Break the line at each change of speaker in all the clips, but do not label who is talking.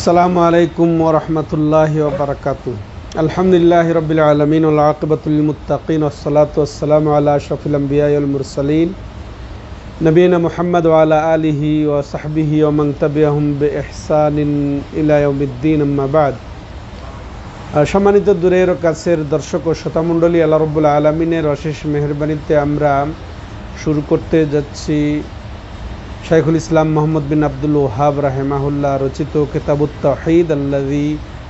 আসসালামু আলাইকুম ওয়া রাহমাতুল্লাহি ওয়া বারাকাতুহু। আলহামদুলিল্লাহি রাব্বিল আলামিন ওয়াল আকিবাতুল লিল মুত্তাকিন ওয়াসসালাতু ওয়াসসালামু আলা আশরাফিল আমবিয়াই ওয়াল মুরসালিন নবিয়িনা মুহাম্মদ ওয়া আলা আলিহি ওয়া সাহবিহি ওয়া মান তাবিআহুম বিইহসানিন ইলা ইয়াউমিদ্দিন, আম্মা বা'দ। সম্মানিত দূরের ও কাছের দর্শক ও শ্রোতামণ্ডলী, আল্লাহ রাব্বুল আলামিনের অশেষ মেহেরবানিতে আমরা শুরু করতে যাচ্ছি শাইখুল ইসলাম মোহাম্মদ বিন আব্দুল ওয়াহাব রাহিমাহুল্লাহ রচিত কিতাবুত তাওহীদ আল্লাযী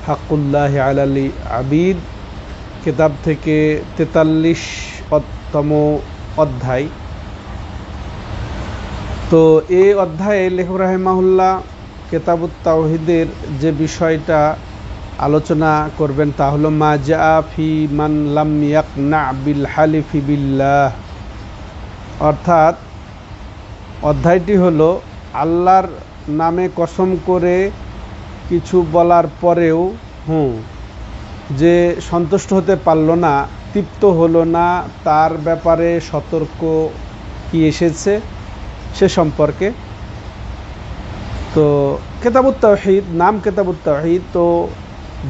হাক্কুল্লাহি আলাল আবিদ কিতাব থেকে 43তম অধ্যায়। তো এই অধ্যায়ে লেখক রাহিমাহুল্লাহ কিতাবুত তাওহীদের যে বিষয়টা আলোচনা করবেন তা হলো মা জাআ ফি মান লাম ইয়াকনা বিল হালিফি বিল্লাহ, অর্থাৎ অধ্যায়টি হলো আল্লাহর নামে কসম করে কিছু বলার পরেও যে সন্তুষ্ট হতে পারল না, তৃপ্ত হলো না, তার ব্যাপারে সতর্ক কি এসেছে সে সম্পর্কে। তো কিতাবুত তাওহীদ, নাম কিতাবুত তাওহীদ, তো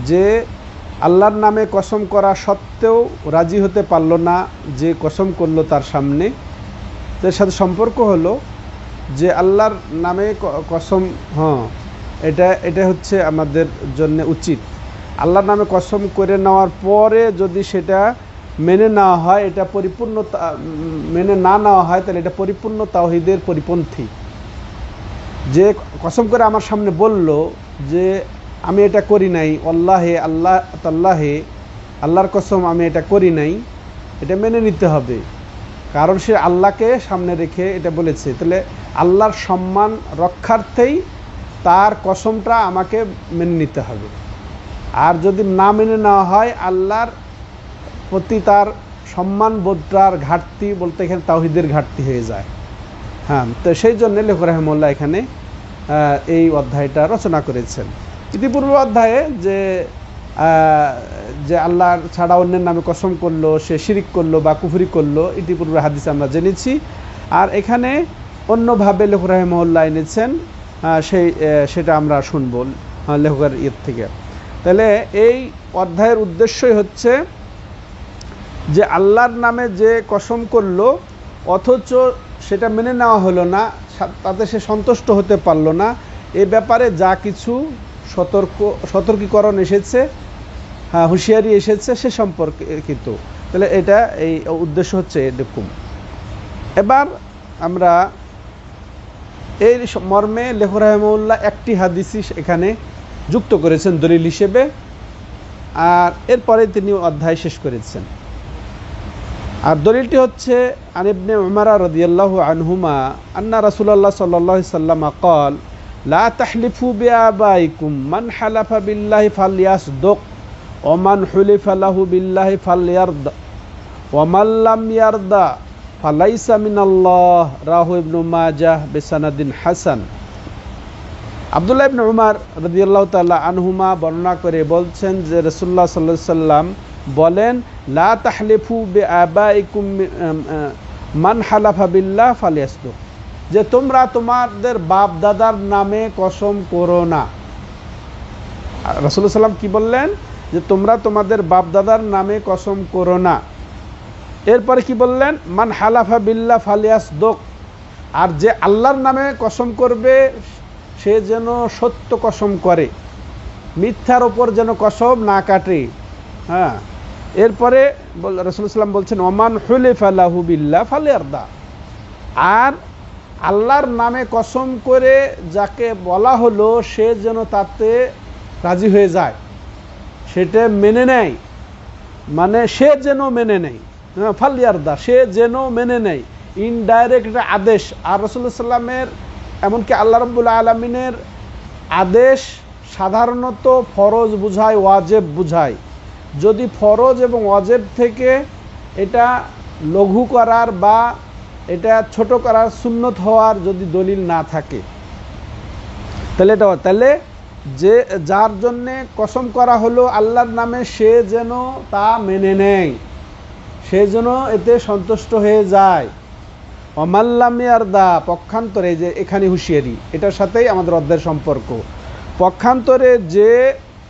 যে আল্লাহর নামে কসম করা সত্ত্বেও রাজি হতে পারল না, যে কসম করলো তার সামনে, তার সাথে সম্পর্ক হলো যে আল্লাহর নামে কসম, এটা হচ্ছে আমাদের জন্য উচিত। আল্লাহর নামে কসম করে নেওয়ার পরে যদি সেটা মেনে নেওয়া হয়, এটা পরিপূর্ণ মেনে না নেওয়া হয়, তাহলে এটা পরিপূর্ণ তাওহীদের পরিপন্থী। যে কসম করে আমার সামনে বলল যে আমি এটা করি নাই, আল্লাহর কসম আমি এটা করি নাই, এটা মেনে নিতে হবে, কারণ সে আল্লাহকে সামনে রেখে এটা বলেছে। তাহলে আল্লাহর সম্মান রক্ষার্থেই তার কসমটা আমাকে মেনে নিতে হবে। আর যদি না মেনে নেওয়া হয়, আল্লাহর প্রতি তার সম্মান বোধটার ঘাটতি বলতে এখানে তাওহীদের ঘাটতি হয়ে যায়। তো সেই জন্য লেখক রাহিমাহুল্লাহ এখানে এই অধ্যায়টা রচনা করেছেন। ইতিপূর্বে অধ্যায়ে যে আল্লাহ ছাড়া অন্যের নামে কসম করলো, সে শিরিক করলো বা কুফরি করলো, ইতিপূর্বে হাদিসে আমরা জেনেছি। আর এখানে অন্যভাবে লেখক রাহিমাহুল্লাহ এনেছেন, সেটা আমরা শুনব লেখকের থেকে। তাহলে এই অধ্যায়ের উদ্দেশ্যই হচ্ছে যে আল্লাহর নামে যে কসম করলো অথচ সেটা মেনে নেওয়া হলো না, তাতে সে সন্তুষ্ট হতে পারলো না, এ ব্যাপারে যা কিছু সতর্কীকরণ এসেছে, হুঁশিয়ারি এসেছে সে সম্পর্কিত। তাহলে এটা এই উদ্দেশ্য হচ্ছে এরকম। এবার আমরা এই মর্মে লেখক রাহিমাহুল্লাহ একটি হাদিসই এখানে যুক্ত করেছেন দলিল হিসেবে, আর এরপরে তিনি অধ্যায় শেষ করেছেন। আর দলিলটি হচ্ছে আন ইবনে উমর রাদিয়াল্লাহু আনহুমা আন্না রাসূলুল্লাহ সাল্লাল্লাহু আলাইহি ওয়াসাল্লাম قال لا تحلفوا بآبائكم من حلف بالله فليصدق ومن حلف له بالله فليرضى ومن لم يرضى فليس من الله রাহু ইবনে মাজাহ বিসানাদিন হাসান। আব্দুল্লাহ ইবনে উমর রাদিয়াল্লাহু তাআলা আনহুমা বর্ণনা করে বলছেন যে রাসূলুল্লাহ সাল্লাল্লাহু আলাইহি ওয়াসাল্লাম বলেন, লা তাহলিফু বিআবাইকুম মান হালাফা বিল্লাহ ফালিয়াসদুক, যে তোমরা তোমাদের বাপ দাদার নামে কসম করো না। রাসূলুল্লাহ সাল্লাম কি বললেন? যে তোমরা তোমাদের বাপ দাদার নামে কসম করো না। এরপরে কি বললেন? মান হালাফা বিল্লাহ ফালিয়াসদুক, আর যে আল্লাহর নামে কসম করবে সে যেন সত্য কসম করে, মিথ্যার ওপর যেন কসম না কাটে। এরপরে রাসূলুল্লাহ সাল্লাম বলছেন ওমান হুলিফা লাহু বিল্লাহ ফালিয়ারদা, আর আল্লাহর নামে কসম করে যাকে বলা হলো সে যেন তাতে রাজি হয়ে যায়, সেটা মেনে নেয়, মানে সে যেন মেনে নেয়, ফালিয়ারদা, সে যেন মেনে নেয়, ইনডাইরেক্ট আদেশ। আর রাসূলুল্লাহ সাল্লামের, এমনকি আল্লাহ রাব্বুল আলামিনের আদেশ সাধারণত ফরজ বুঝায়, ওয়াজিব বুঝায়। যদি ফরজ এবং ওয়াজিব থেকে এটা লঘু করার বা এটা ছোট করার, সুন্নত হওয়ার যদি দলিল না থাকে, তাহলে যে যার জন্যে কসম করা হলো আল্লাহর নামে সে যেন তা মেনে নেয়, সে যেন এতে সন্তুষ্ট হয়ে যায়। অমাল্লাম ইয়ারদা, পক্ষান্তরে, যে এখানে হুঁশিয়ারি, এটার সাথেই আমাদের অধ্যায়ের সম্পর্ক। পক্ষান্তরে যে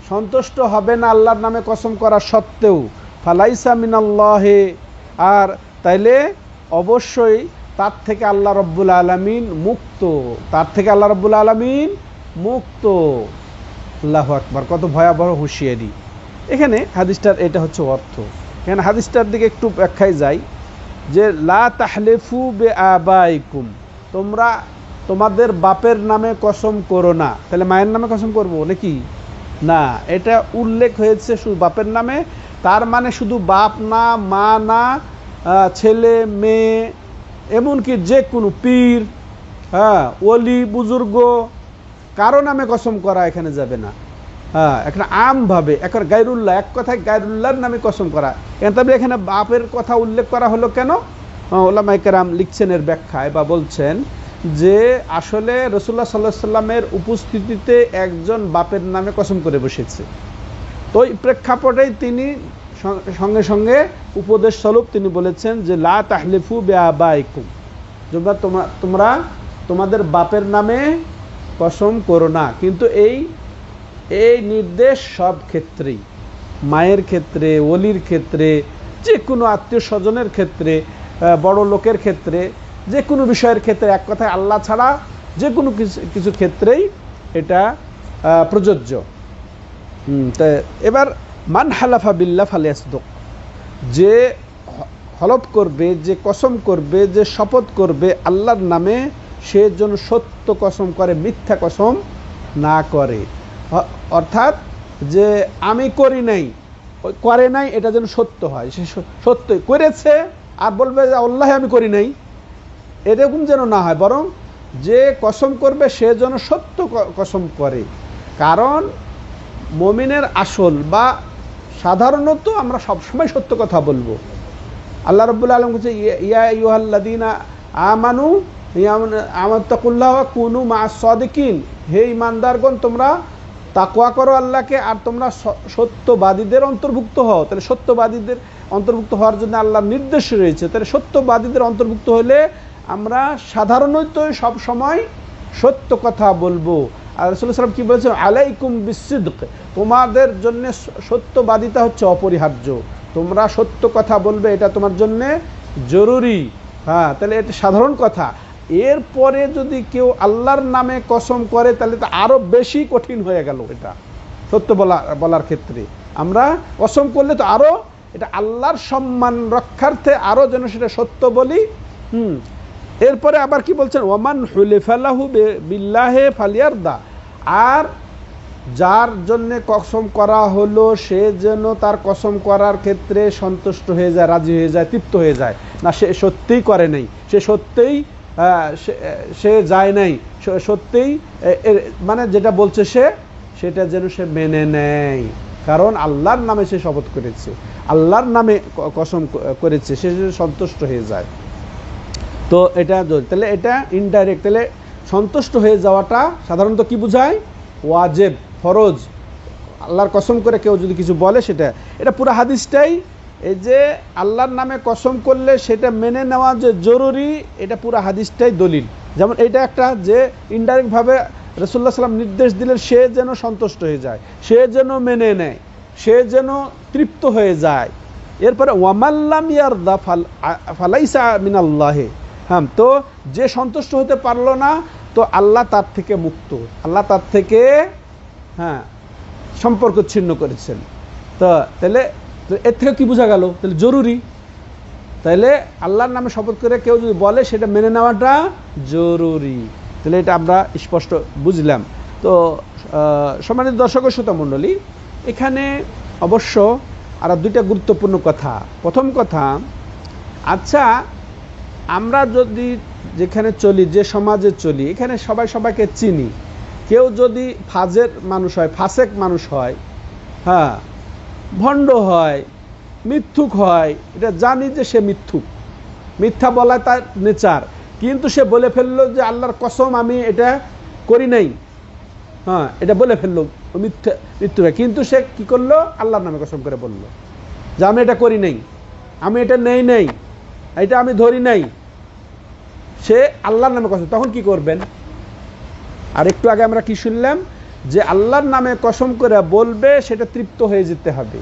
সন্তুষ্ট হবে না আল্লাহর নামে কসম করা সত্ত্বেও, ফালাইসা মিনাল্লাহে, আর তাইলে অবশ্যই তার থেকে আল্লাহ রব্বুল আলামিন মুক্ত, তার থেকে আল্লাহ রব্বুল আলামিন মুক্ত। আল্লাহু আকবার, কত ভয়াবহ হুঁশিয়ারি। এখানে হাদিসটার এটা হচ্ছে অর্থ। এখানে হাদিসটার দিকে একটু ব্যাখ্যায় যাই, যে লা তাহলিফু বে আবাইকুম, তোমরা তোমাদের বাপের নামে কসম করো না। তাহলে মায়ের নামে কসম করবো নাকি? না, এটা উল্লেখ হয়েছে শুধু বাপের নামে। তার মানে শুধু বাপ না, মা না, ছেলে মেয়ে, এমনকি যে কোনো পীর, ওলি বুজুর্গ, কারো নামে কসম করা এখানে যাবে না। এখানে আমভাবে এখন গায়রুল্লাহ, এক কথায় গায়রুল্লাহর নামে কসম করা। তবে এখানে বাপের কথা উল্লেখ করা হলো কেন? ওলামায়ে কেরাম লিখছেন এর ব্যাখ্যায়, বা বলছেন যে আসলে রাসূলুল্লাহ সাল্লাল্লাহু আলাইহি সাল্লামের উপস্থিতিতে একজন বাপের নামে কসম করে বসেছে। তো এই প্রেক্ষাপটেই তিনি সঙ্গে সঙ্গে উপদেশ স্বরূপ তিনি বলেছেন যে লা তাহলিফু বিআবাইকুম, তোমরা তোমাদের বাপের নামে কসম করো না। কিন্তু এই নির্দেশ সব ক্ষেত্রেই, মায়ের ক্ষেত্রে, ওলির ক্ষেত্রে, যে কোনো আত্মীয় স্বজনের ক্ষেত্রে, বড় লোকের ক্ষেত্রে, যে কোনো বিষয়ের ক্ষেত্রে, এক কথায় আল্লাহ ছাড়া যে কোনো কিছু ক্ষেত্রেই এটা প্রযোজ্য। এবার মান হালাফা বিল্লাহ ফালিয়াসদুক, যে হলফ করবে, যে কসম করবে, যে শপথ করবে আল্লাহর নামে, সে যেন সত্য কসম করে, মিথ্যা কসম না করে। অর্থাৎ যে আমি করি নাই, করে নাই, এটা যেন সত্য হয়, সে সত্যই করেছে আর বলবে যে আল্লাহ আমি করি নাই, এরকম যেন না হয়। বরং যে কসম করবে সে যেন সত্য কসম করে। কারণ মুমিনের আসল বা সাধারণত আমরা সবসময় সত্য কথা বলবো। আল্লাহ রাব্বুল আলামিন বলছে ইয়া আইয়ুহাল্লাযীনা আমানু আমাত্তাকুল্লাহ ওয়া কুনু মা'আস সাদিকিন, হে ঈমানদারগণ তোমরা তাকওয়া করো আল্লাহকে, আর তোমরা সত্যবাদীদের অন্তর্ভুক্ত হও। তাহলে সত্যবাদীদের অন্তর্ভুক্ত হওয়ার জন্য আল্লাহর নির্দেশ রয়েছে। তাহলে সত্যবাদীদের অন্তর্ভুক্ত হলে আমরা সাধারণত সব সময় সত্য কথা বলবো। আর রাসূলুল্লাহ সাল্লাল্লাহু আলাইহি ওয়াসাল্লাম কি বলেছেন? আলাইকুম বিসসিদক, তোমাদের জন্য সত্যবাদিতা হচ্ছে অপরিহার্য। তোমরা সত্য কথা বলবে, এটা তোমার জন্য জরুরি। তাহলে এটা সাধারণ কথা। এরপরে যদি কেউ আল্লাহর নামে কসম করে তাহলে তো আরো বেশি কঠিন হয়ে গেল। এটা সত্য বলার ক্ষেত্রে আমরা কসম করলে তো আরো, এটা আল্লাহর সম্মান রক্ষার্থে আরো যেন সেটা সত্য বলি। এরপরে আবার কি বলছেন? ওয়ামান হুলিফালাহু বিল্লাহি ফালিয়ারদা, আর যার জন্য কসম করা হলো সে যেন তার কসম করার ক্ষেত্রে সন্তুষ্ট হয়ে যায়, রাজি হয়ে যায়, তৃপ্ত হয়ে যায়। না সে সত্যিই করে নাই, সে সত্যিই সে যায় নাই, সত্যিই মানে যেটা বলছে সেটা যেন সে মেনে নেয়। কারণ আল্লাহর নামে সে শপথ করেছে, আল্লাহর নামে কসম করেছে, সে সন্তুষ্ট হয়ে যায়। তো এটা তাহলে এটা ইনডাইরেক্ট। তাহলে সন্তুষ্ট হয়ে যাওয়াটা সাধারণত কি বোঝায়? ওয়াজিব, ফরজ। আল্লাহর কসম করে কেউ যদি কিছু বলে সেটা, এটা পুরো হাদিসটাই এই যে আল্লাহর নামে কসম করলে সেটা মেনে নেওয়া যে জরুরি, এটা পুরো হাদিসটাই দলিল। যেমন এটা একটা যে ইনডাইরেক্টভাবে রাসূলুল্লাহ সাল্লাম নির্দেশ দিলেন সে যেন সন্তুষ্ট হয়ে যায়, সে যেন মেনে নেয়, সে যেন তৃপ্ত হয়ে যায়। এরপরে ওয়ামাল্লাম ইয়ারদা ফালাইসা মিনাল্লাহি, তো যে সন্তুষ্ট হতে পারলো না, তো আল্লাহ তার থেকে মুক্ত, আল্লাহ তার থেকে সম্পর্ক ছিন্ন করেছেন। তো তাহলে এর থেকে কি বোঝা গেল? তাহলে জরুরি। তাহলে আল্লাহর নামে শপথ করে কেউ যদি বলে সেটা মেনে নেওয়াটা জরুরি। তাহলে এটা আমরা স্পষ্ট বুঝলাম। তো সম্মানিত দর্শক ও শ্রোতা মণ্ডলী, এখানে অবশ্য আরো দুইটা গুরুত্বপূর্ণ কথা। প্রথম কথা, আচ্ছা আমরা যদি যেখানে চলি, যে সমাজে চলি, এখানে সবাই সবাইকে চিনি। কেউ যদি ফাজের মানুষ হয়, ফাসেক মানুষ হয়, ভণ্ড হয়, মিথ্যুক হয়, এটা জানি যে সে মিথ্যুক, মিথ্যা বলায় তার নেচার, কিন্তু সে বলে ফেললো যে আল্লাহর কসম আমি এটা করি নাই, এটা বলে ফেললো, মৃত্যু। কিন্তু সে কি করলো? আল্লাহর নামে কসম করে বললো যে আমি এটা করি নাই, আমি এটা নেই নাই, এটা আমি ধরি নাই। সে আল্লাহর নামে কসম, তখন কি করবেন? আর একটু আগে আমরা কি শুনলাম যে আল্লাহর নামে কসম করে বলবে সেটা তৃপ্ত হয়ে যেতে হবে,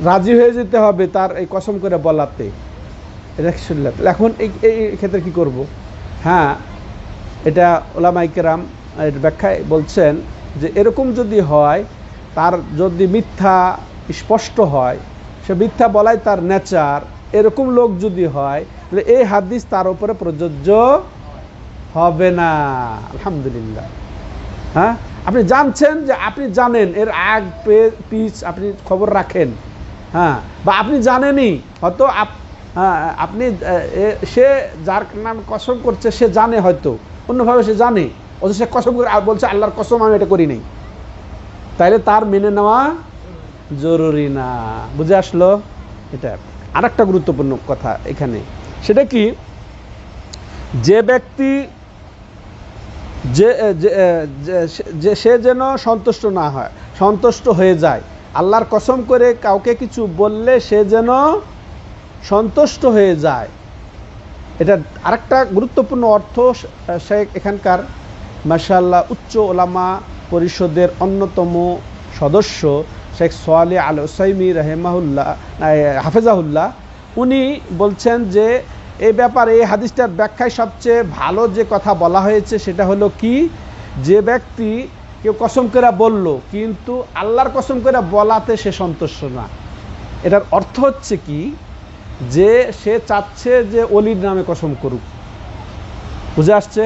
রাজি হয়ে যেতে হবে তার এই কসম করে বলাতে। এটা শুনলাম। এখন এই ক্ষেত্রে কি করব? হ্যাঁ, এটা ওলামায়ে কেরাম এর ব্যাখ্যায় বলছেন যে এরকম যদি হয়, তার যদি মিথ্যা স্পষ্ট হয়, সে মিথ্যা বলাই তার নেচার, এরকম লোক যদি হয় তাহলে এই হাদিস তার উপরে প্রযোজ্য হবে না। আলহামদুলিল্লাহ। হ্যাঁ, আপনি জানছেন যে আপনি জানেন এর আগ পিছ আপনি খবর রাখেন, হ্যাঁ, বা আপনি জানেনই হয়তো আপনি সে যার নাম কসম করছে সে জানে, হয়তো অন্যভাবে সে জানে, অথচ সে কসম করে বলছে আল্লাহর কসম আমি এটা করি নাই, তাইলে তার মেনে নেওয়া জরুরি না। বুঝে আসলো? এটা আরেকটা গুরুত্বপূর্ণ কথা এখানে, সেটা কি, যে ব্যক্তি যে সে যেন সন্তুষ্ট না হয়, সন্তুষ্ট হয়ে যায়। আল্লাহর কসম করে কাউকে কিছু বললে সে যেন সন্তুষ্ট হয়ে যায়। এটা আরেকটা গুরুত্বপূর্ণ অর্থ শেখ এখানকার মাশাআল্লাহ উচ্চ ওলামা পরিষদের অন্যতম সদস্য শেখ সোয়ালিহ আল উসাইমি রাহিমাহুল্লাহ হাফেজাহুল্লাহ উনি বলছেন যে এই ব্যাপারে এই হাদিসটার ব্যাখ্যায় সবচেয়ে ভালো যে কথা বলা হয়েছে সেটা হলো কি, যে ব্যক্তি কেউ কসম করে বলল কিন্তু আল্লাহর কসম করে বলাতে সে সন্তুষ্ট না। এটার অর্থ হচ্ছে কি, যে সে চাচ্ছে যে অলির নামে কসম করুক। বুঝে আসছে?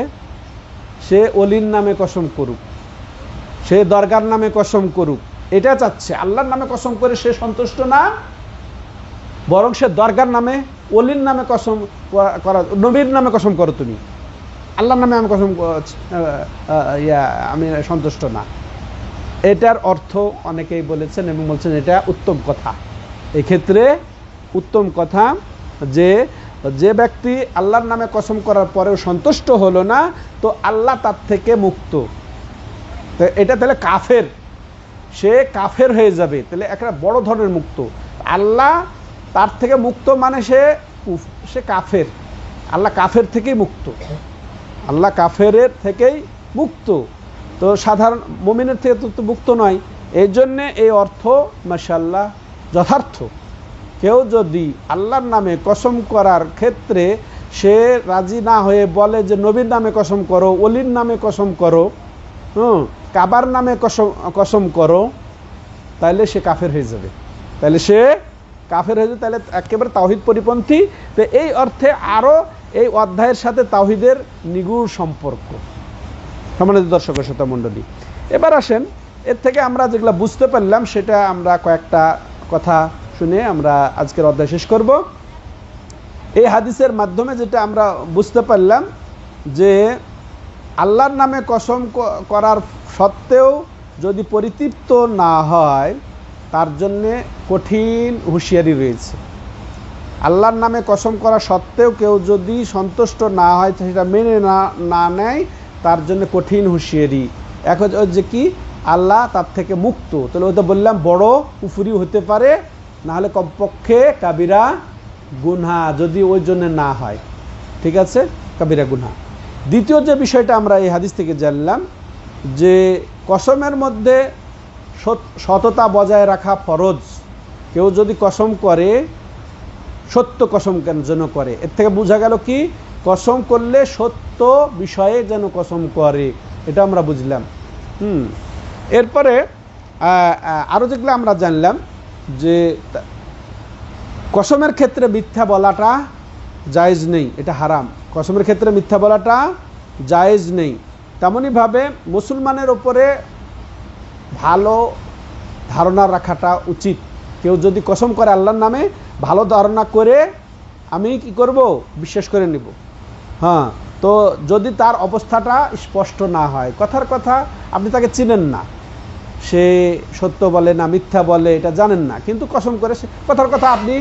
সে অলির নামে কসম করুক, সে দরগার নামে কসম করুক, এটা চাচ্ছে। আল্লাহর নামে কসম করে সে সন্তুষ্ট না, বরং সে দরগার নামে, অলির নামে কসম করা, নবীর নামে কসম করো তুমি, আল্লাহর নামে আমি কসম আমি সন্তুষ্ট না। এটার অর্থ অনেকেই বলেছেন এবং বলছেন এটা উত্তম কথা। এক্ষেত্রে উত্তম কথা যে ব্যক্তি আল্লাহর নামে কসম করার পরেও সন্তুষ্ট হলো না, তো আল্লাহ তার থেকে মুক্ত। তো এটা তাহলে কাফের, সে কাফের হয়ে যাবে, তাহলে একটা বড় ধরনের মুক্ত। আল্লাহ তার থেকে মুক্ত মানে সে কাফের, আল্লাহ কাফের থেকেই মুক্ত, আল্লাহ কাফেরের থেকেই মুক্ত। তো সাধারণ মুমিনের থেকে তো মুক্ত নয়। এই জন্যে এই অর্থ মাশাআল্লাহ যথার্থ। কেউ যদি আল্লাহর নামে কসম করার ক্ষেত্রে সে রাজি না হয়ে বলে যে নবীর নামে কসম করো, অলির নামে কসম করো, কাবার নামে কসম করো, তাহলে সে কাফের হয়ে যাবে, তাহলে সে কাফের হয়ে যাবে, তাহলে একেবারে তাওহীদ পরিপন্থী। তো এই অর্থে আরও এই অধ্যায়ের সাথে তাওহীদের নিগুড় সম্পর্ক। সম্মানিত দর্শক ও শ্রোতা মণ্ডলী, এবার আসেন এর থেকে আমরা যেগুলো বুঝতে পারলাম সেটা আমরা কয়েকটা কথা শুনে আমরা আজকের অধ্যায় শেষ করব। এই হাদিসের মাধ্যমে যেটা আমরা বুঝতে পারলাম যে আল্লাহর নামে কসম করার সত্ত্বেও যদি পরিতৃপ্ত না হয় তার জন্যে কঠিন হুঁশিয়ারি রয়েছে। আল্লাহর নামে কসম করা সত্ত্বেও কেউ যদি সন্তুষ্ট না হয়, সেটা মেনে না নেয়, তার জন্য কঠিন হুঁশিয়ারি। এক হচ্ছে কি, আল্লাহ তার থেকে মুক্ত, তাহলে ওইটা বললাম বড় কুফরি হতে পারে, না হলে কমপক্ষে কাবিরা গুনহা, যদি ওই জন্য না হয়, ঠিক আছে, কাবিরা গুনহা। দ্বিতীয় যে বিষয়টা আমরা এই হাদিস থেকে জানলাম যে কসমের মধ্যে সততা বজায় রাখা ফরজ। কেউ যদি কসম করে, সত্য কসম কেন যেন করে, এর থেকে বোঝা গেল কি, কসম করলে সত্য বিষয়ে যেন কসম করে, এটা আমরা বুঝলাম। এরপরে আরও যেগুলো আমরা জানলাম যে কসমের ক্ষেত্রে মিথ্যা বলাটা জায়েজ নেই, এটা হারাম। কসমের ক্ষেত্রে মিথ্যা বলাটা জায়েজ নেই। তেমনইভাবে মুসলমানের ওপরে ভালো ধারণা রাখাটা উচিত। কেউ যদি কসম করে আল্লাহর নামে, ভালো ধারণা করে আমি কি করব, বিশ্বাস করে নিব। হ্যাঁ, তো যদি তার অবস্থাটা স্পষ্ট না হয়, কথার কথা আপনি তাকে চিনেন না, সে সত্য বলে না মিথ্যা বলে এটা জানেন না, কিন্তু কসম করে সে কথার কথা, আপনি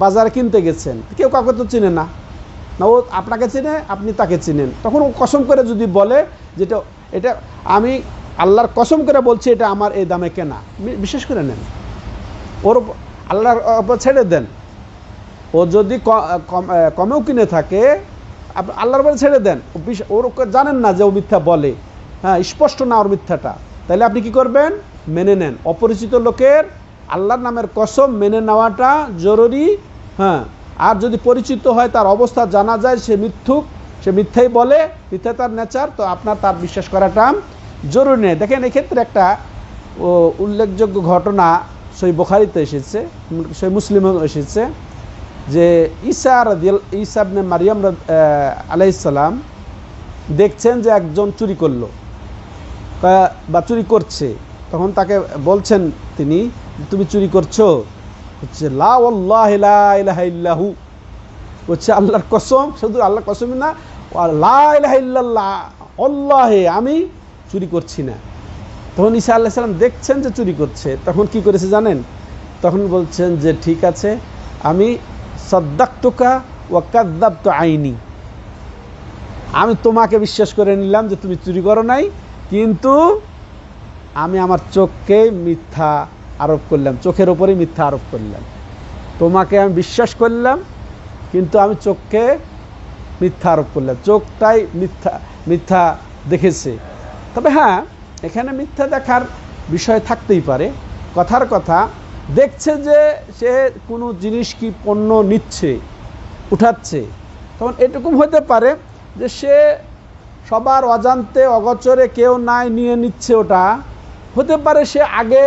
বাজারে কিনতে গেছেন, কেউ কাউকে তো চিনে না, ও আপনাকে চিনে, আপনি তাকে চিনেন, তখন ও কসম করে যদি বলে যেটা এটা আমি আল্লাহর কসম করে বলছি এটা আমার এই দামে কেনা, বিশ্বাস করে নেন, ওর আল্লাহর ওপর ছেড়ে দেন। ও যদি কমেও কিনে থাকে, আল্লাহর উপরে ছেড়ে দেন, ওর জানেন না যে ও মিথ্যা বলে, হ্যাঁ স্পষ্ট না ওর মিথ্যাটা, তাহলে আপনি কি করবেন? মেনে নেন। অপরিচিত লোকের আল্লাহর নামের কসম মেনে নেওয়াটা জরুরি। হ্যাঁ, আর যদি পরিচিত হয়, তার অবস্থা জানা যায়, সে মিথ্যুক, সে মিথ্যাই বলে, মিথ্যা তার নেচার, তো আপনার তার বিশ্বাস করাটা জরুরি নেই। দেখেন এক্ষেত্রে একটা উল্লেখযোগ্য ঘটনা সহিহ বুখারীতে এসেছে, সহিহ মুসলিমেও এসেছে, যে ঈসা ইবনে মারিয়াম আলাইহিস সালাম দেখছেন যে একজন চুরি করলো বা চুরি করছে, তখন তাকে বলছেন তিনি, তুমি চুরি করছো? হচ্ছে লা ওয়াল্লাহি লা ইলাহা ইল্লাহু, হচ্ছে আল্লাহর কসম, শুধু আল্লাহর কসমই না, লা ইলাহা ইল্লাল্লাহ, আল্লাহে আমি চুরি করছি না। তখন ঈসা আলাইহিস সালাম দেখছেন যে চুরি করছে, তখন কি করেছে জানেন? তখন বলছেন যে ঠিক আছে, আমি সাদ্দাকতুকা ওয়া কাযাবতু আইনি, আমি তোমাকে বিশ্বাস করে নিলাম যে তুমি চুরি করো নাই, কিন্তু আমি আমার চোখকে মিথ্যা আরোপ করলাম, চোখের ওপরেই মিথ্যা আরোপ করলাম। তোমাকে আমি বিশ্বাস করলাম, কিন্তু আমি চোখকে মিথ্যা আরোপ করলাম, চোখটাই মিথ্যা দেখেছে। তবে হ্যাঁ, এখানে মিথ্যা দেখার বিষয় থাকতেই পারে। কথার কথা, দেখছে যে সে কোনো জিনিস কি পণ্য নিচ্ছে, উঠাচ্ছে, তখন এরকম হতে পারে যে সে সবার অজান্তে অগোচরে, কেউ নাই, নিয়ে নিচ্ছে, ওটা হতে পারে সে আগে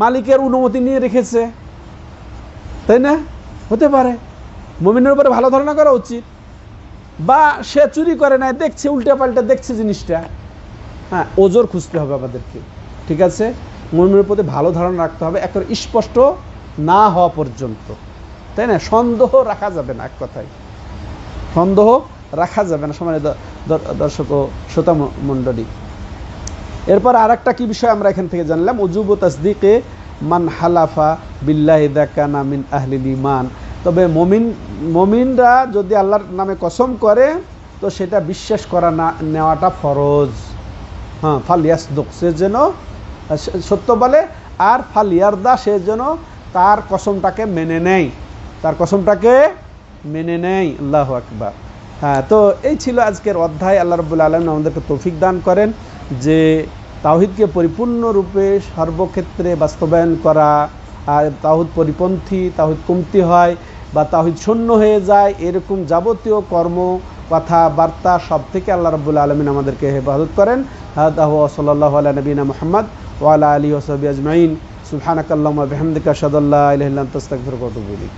মালিকের অনুমতি নিয়ে রেখেছে, তাই না? হতে পারে। মুমিনের উপরে ভালো ধারণা করা উচিত। বা সে চুরি করে নাই, দেখছে, উল্টে পাল্টে দেখছে জিনিসটা, হ্যাঁ, ওজোর খুঁজতে হবে আমাদেরকে, ঠিক আছে? মুমিনের প্রতি ভালো ধারণা রাখতে হবে, একেবারে স্পষ্ট না হওয়া পর্যন্ত, তাই না? সন্দেহ রাখা যাবে না, এক কথায় সন্দেহ রাখা যাবে না, সম্মানিত দর্শক ও শ্রোতা মণ্ডলী। এরপর আর একটা কি বিষয় আমরা এখান থেকে জানলাম, উজুবু তাসদিকে মান হালাফা বিল্লাহি ইযা কানা মিন আহলিল ঈমান। তবে মুমিনরা যদি আল্লাহর নামে কসম করে, তো সেটা বিশ্বাস করা নেওয়াটা ফরজ। হ্যাঁ, ফালিয়াসদুক, সে যেন সত্য বলে, আর ফালিয়ারদা, সে যেন তার কসমটাকে মেনে নেয়, তার কসমটাকে মেনে নেয়। আল্লাহু আকবার। হ্যাঁ, তো এই ছিল আজকের অধ্যায়। আল্লাহ রাব্বুল আলামিন আমাদেরকে তৌফিক দান করেন যে তাওহীদকে পরিপূর্ণরূপে সর্বক্ষেত্রে বাস্তবায়ন করা। আর তাওহীদ পরিপন্থী, তাওহীদ কমতি হয় বা তাওহীদ শূন্য হয়ে যায়, এরকম যাবতীয় কর্ম, কথা, বার্তা সব থেকে আল্লাহ রাব্বুল আলামিন আমাদেরকে হেফাজত করেন। হাদা হুয়া সাল্লাল্লাহু আলা নবিনা মুহাম্মদ ওয়া আলা আলিহি ওয়া সাহবিহি আজমাইন। সুবহানাকাল্লাহুম্মা ওয়া বিহামদিকা আশহাদু আল্লা ইলাহা ইল্লা আনতা আস্তাগফিরুকা ওয়া আতুবু ইলাইক।